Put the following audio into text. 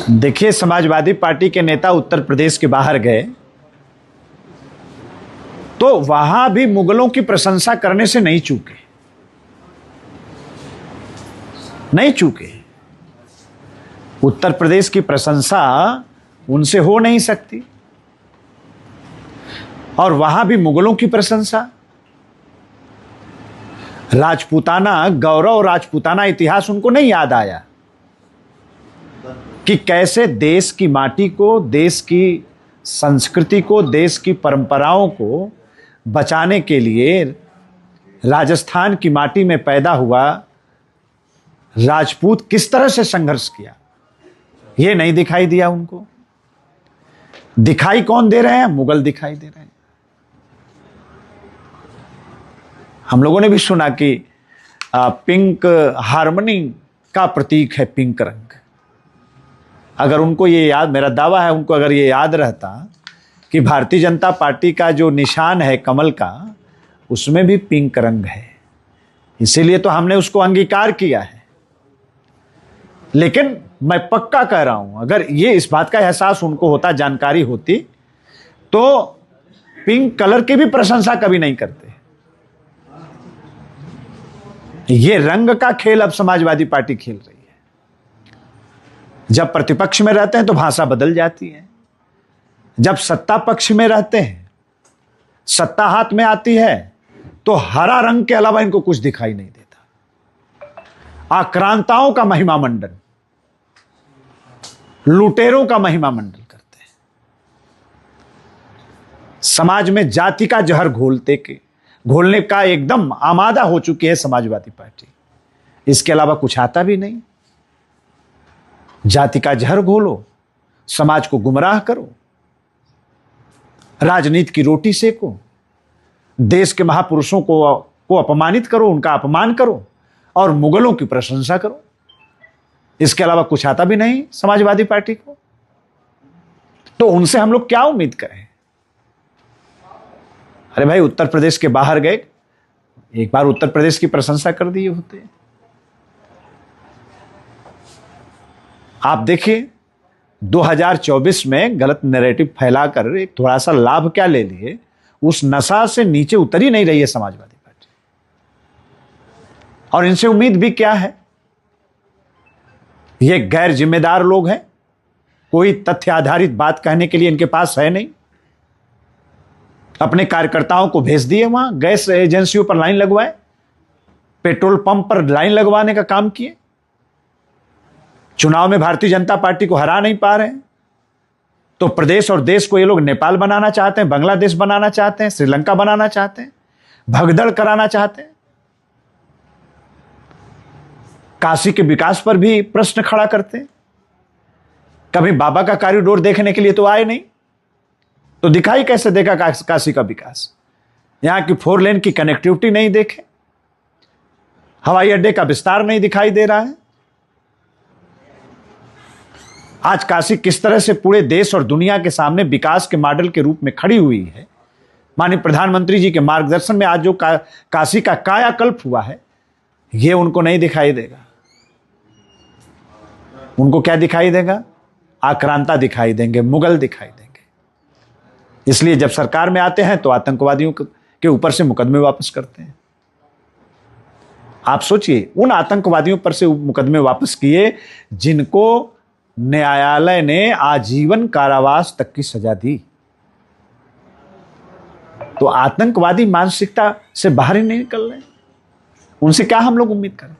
देखिए, समाजवादी पार्टी के नेता उत्तर प्रदेश के बाहर गए तो वहां भी मुगलों की प्रशंसा करने से नहीं चूके। उत्तर प्रदेश की प्रशंसा उनसे हो नहीं सकती और वहां भी मुगलों की प्रशंसा। राजपूताना गौरव, राजपूताना इतिहास उनको नहीं याद आया कि कैसे देश की माटी को, देश की संस्कृति को, देश की परंपराओं को बचाने के लिए राजस्थान की माटी में पैदा हुआ राजपूत किस तरह से संघर्ष किया, यह नहीं दिखाई दिया उनको। दिखाई कौन दे रहे हैं? मुगल दिखाई दे रहे हैं। हम लोगों ने भी सुना कि पिंक हार्मनी का प्रतीक है पिंक रंग। अगर उनको ये याद, मेरा दावा है उनको अगर ये याद रहता कि भारतीय जनता पार्टी का जो निशान है कमल का, उसमें भी पिंक रंग है, इसीलिए तो हमने उसको अंगीकार किया है। लेकिन मैं पक्का कह रहा हूं, अगर ये इस बात का एहसास उनको होता, जानकारी होती, तो पिंक कलर की भी प्रशंसा कभी नहीं करते। ये रंग का खेल अब समाजवादी पार्टी खेल रही है। जब प्रतिपक्ष में रहते हैं तो भाषा बदल जाती है, जब सत्ता पक्ष में रहते हैं, सत्ता हाथ में आती है, तो हरा रंग के अलावा इनको कुछ दिखाई नहीं देता। आक्रांताओं का महिमा मंडन, लुटेरों का महिमा मंडन करते हैं। समाज में जाति का जहर घोलने का एकदम आमादा हो चुकी है समाजवादी पार्टी। इसके अलावा कुछ आता भी नहीं। जाति का जहर घोलो, समाज को गुमराह करो, राजनीति की रोटी सेको, देश के महापुरुषों को अपमानित करो, उनका अपमान करो और मुगलों की प्रशंसा करो। इसके अलावा कुछ आता भी नहीं समाजवादी पार्टी को। तो उनसे हम लोग क्या उम्मीद करें? अरे भाई, उत्तर प्रदेश के बाहर गए, एक बार उत्तर प्रदेश की प्रशंसा कर दिए होते। आप देखिए 2024 में गलत नैरेटिव फैलाकर एक थोड़ा सा लाभ क्या ले लिए, उस नशा से नीचे उतर ही नहीं रही है समाजवादी पार्टी। और इनसे उम्मीद भी क्या है? ये गैर जिम्मेदार लोग हैं, कोई तथ्य आधारित बात कहने के लिए इनके पास है नहीं। अपने कार्यकर्ताओं को भेज दिए वहां, गैस एजेंसियों पर लाइन लगवाए, पेट्रोल पंप पर लाइन लगवाने का काम किए। चुनाव में भारतीय जनता पार्टी को हरा नहीं पा रहे हैं, तो प्रदेश और देश को ये लोग नेपाल बनाना चाहते हैं, बांग्लादेश बनाना चाहते हैं, श्रीलंका बनाना चाहते हैं, भगदड़ कराना चाहते हैं। काशी के विकास पर भी प्रश्न खड़ा करते हैं। कभी बाबा का कॉरिडोर देखने के लिए तो आए नहीं, तो दिखाई कैसे देगा काशी का विकास? यहां की 4 लेन की कनेक्टिविटी नहीं देखे, हवाई अड्डे का विस्तार नहीं दिखाई दे रहा है। आज काशी किस तरह से पूरे देश और दुनिया के सामने विकास के मॉडल के रूप में खड़ी हुई है, माननीय प्रधानमंत्री जी के मार्गदर्शन में आज जो काशी का कायाकल्प हुआ है, यह उनको नहीं दिखाई देगा। उनको क्या दिखाई देगा? आक्रांता दिखाई देंगे, मुगल दिखाई देंगे। इसलिए जब सरकार में आते हैं तो आतंकवादियों के ऊपर से मुकदमे वापस करते हैं। आप सोचिए, उन आतंकवादियों पर से मुकदमे वापस किए जिनको न्यायालय ने आजीवन कारावास तक की सजा दी। तो आतंकवादी मानसिकता से बाहर ही नहीं निकल रहे, उनसे क्या हम लोग उम्मीद करें?